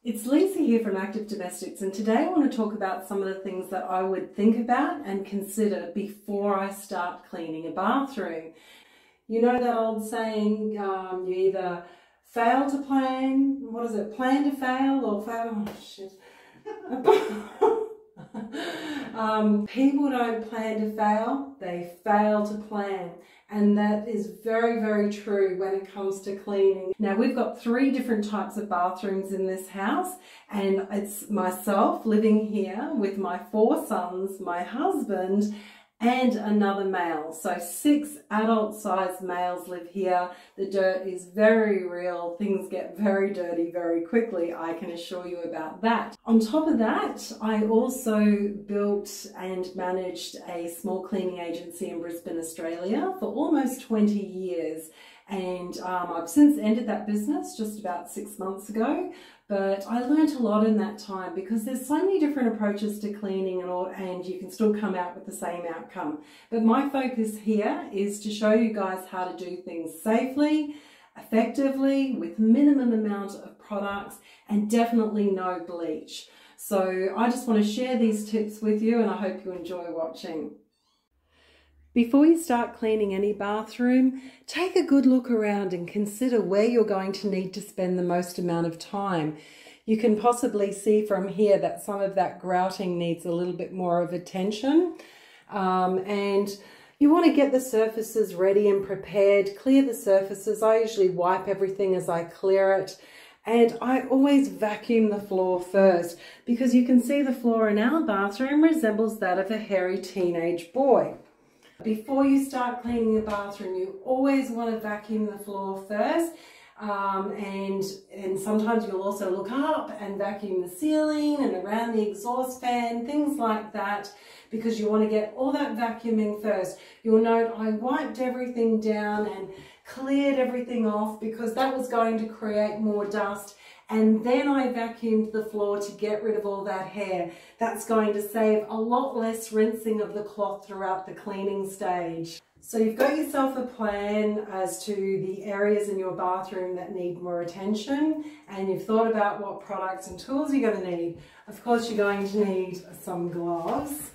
It's Lisa here from Active Domestics, and today I want to talk about some of the things that I would think about and consider before I start cleaning a bathroom. You know that old saying, you either fail to plan, plan to fail or fail, oh shit. People don't plan to fail, they fail to plan. And that is very, very true when it comes to cleaning. Now, we've got 3 different types of bathrooms in this house, and it's myself living here with my 4 sons, my husband, and another male. So 6 adult-sized males live here. The dirt is very real. Things get very dirty very quickly, I can assure you about that. On top of that, I also built and managed a small cleaning agency in Brisbane, Australia for almost 20 years. And I've since ended that business just about 6 months ago. But I learned a lot in that time because there's so many different approaches to cleaning and you can still come out with the same outcome. But my focus here is to show you guys how to do things safely, effectively, with minimum amount of products, and definitely no bleach. So I just want to share these tips with you, and I hope you enjoy watching. Before you start cleaning any bathroom, take a good look around and consider where you're going to need to spend the most amount of time. You can possibly see from here that some of that grouting needs a little bit more of attention. And you want to get the surfaces ready and prepared, clear the surfaces. I usually wipe everything as I clear it. And I always vacuum the floor first because you can see the floor in our bathroom resembles that of a hairy teenage boy. Before you start cleaning the bathroom, you always want to vacuum the floor first, and sometimes you'll also look up and vacuum the ceiling and around the exhaust fan, things like that, because you want to get all that vacuuming first. You'll note I wiped everything down and cleared everything off because that was going to create more dust. And then I vacuumed the floor to get rid of all that hair. That's going to save a lot less rinsing of the cloth throughout the cleaning stage. So you've got yourself a plan as to the areas in your bathroom that need more attention, and you've thought about what products and tools you're going to need. Of course, you're going to need some gloves.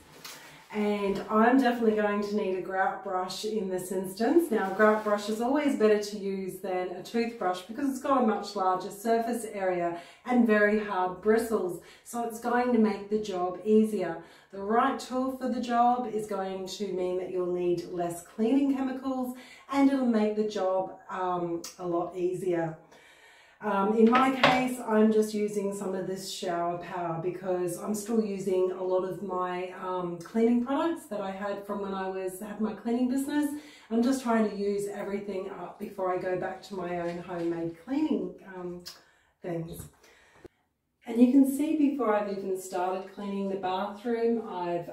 And I'm definitely going to need a grout brush in this instance. Now, a grout brush is always better to use than a toothbrush because it's got a much larger surface area and very hard bristles, so it's going to make the job easier. The right tool for the job is going to mean that you'll need less cleaning chemicals, and it'll make the job a lot easier. In my case, I'm just using some of this shower power because I'm still using a lot of my cleaning products that I had from when I had my cleaning business. I'm just trying to use everything up before I go back to my own homemade cleaning things. And you can see before I've even started cleaning the bathroom, I've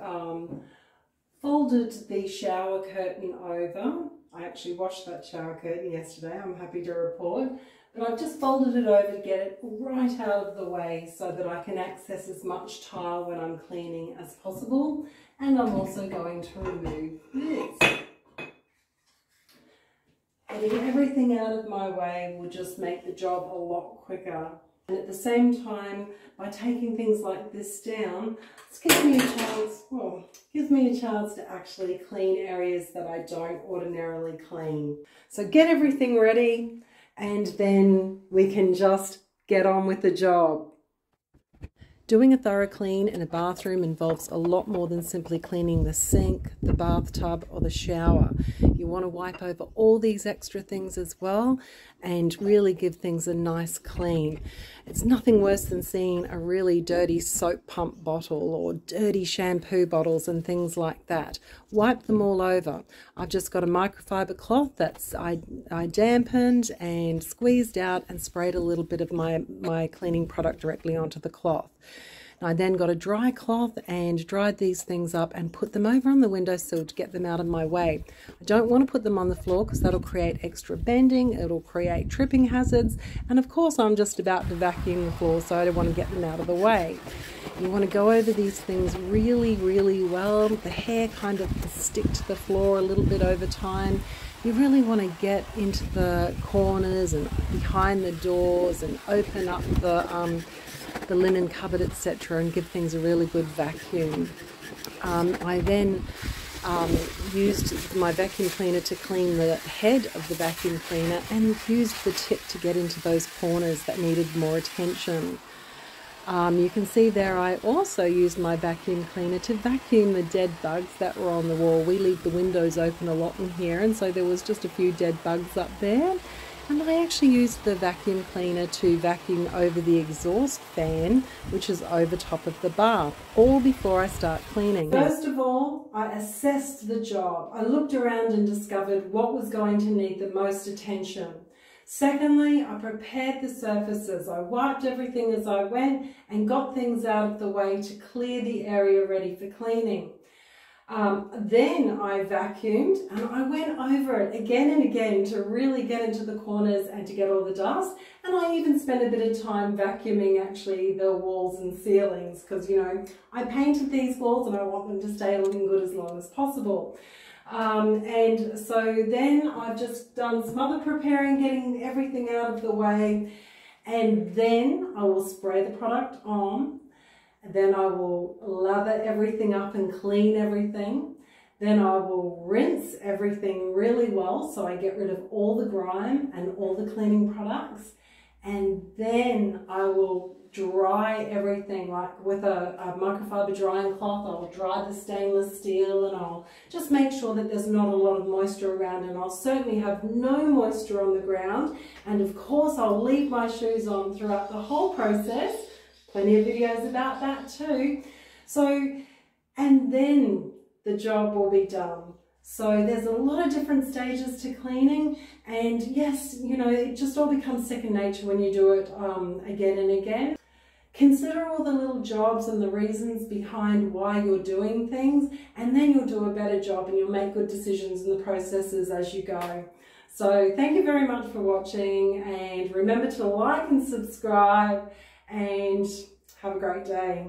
folded the shower curtain over. I actually washed that shower curtain yesterday, I'm happy to report. But I've just folded it over to get it right out of the way so that I can access as much tile when I'm cleaning as possible. And I'm also going to remove this. Getting everything out of my way will just make the job a lot quicker. And at the same time, by taking things like this down, it gives me a chance to actually clean areas that I don't ordinarily clean. So get everything ready, and then we can just get on with the job. Doing a thorough clean in a bathroom involves a lot more than simply cleaning the sink, the bathtub, or the shower. You want to wipe over all these extra things as well and really give things a nice clean. It's nothing worse than seeing a really dirty soap pump bottle or dirty shampoo bottles and things like that. Wipe them all over. I've just got a microfiber cloth that's I dampened and squeezed out and sprayed a little bit of my cleaning product directly onto the cloth. I then got a dry cloth and dried these things up and put them over on the windowsill to get them out of my way. I don't want to put them on the floor because that'll create extra bending, it'll create tripping hazards, and of course I'm just about to vacuum the floor, so I don't want to get them out of the way. You want to go over these things really, really well. The hair kind of stick to the floor a little bit over time. You really want to get into the corners and behind the doors and open up the the linen cupboard, etc., and give things a really good vacuum. I then used my vacuum cleaner to clean the head of the vacuum cleaner and used the tip to get into those corners that needed more attention. You can see there I also used my vacuum cleaner to vacuum the dead bugs that were on the wall. We leave the windows open a lot in here, and so there was just a few dead bugs up there. And I actually used the vacuum cleaner to vacuum over the exhaust fan, which is over top of the bath, all before I start cleaning. First of all, I assessed the job. I looked around and discovered what was going to need the most attention. Secondly, I prepared the surfaces. I wiped everything as I went and got things out of the way to clear the area ready for cleaning. Then I vacuumed and I went over it again and again to really get into the corners and to get all the dust. And I even spent a bit of time vacuuming actually the walls and ceilings because, you know, I painted these walls and I want them to stay looking good as long as possible. And so then I've just done some other preparing, getting everything out of the way, and then I will spray the product on. Then I will lather everything up and clean everything. Then I will rinse everything really well so I get rid of all the grime and all the cleaning products. And then I will dry everything, like with a microfiber drying cloth. I'll dry the stainless steel and I'll just make sure that there's not a lot of moisture around, and I'll certainly have no moisture on the ground. And of course I'll leave my shoes on throughout the whole process. Plenty of videos about that too. So, and then the job will be done. So there's a lot of different stages to cleaning, and yes, you know, it just all becomes second nature when you do it again and again. Consider all the little jobs and the reasons behind why you're doing things, and then you'll do a better job and you'll make good decisions in the processes as you go. So thank you very much for watching, and remember to like and subscribe, and have a great day.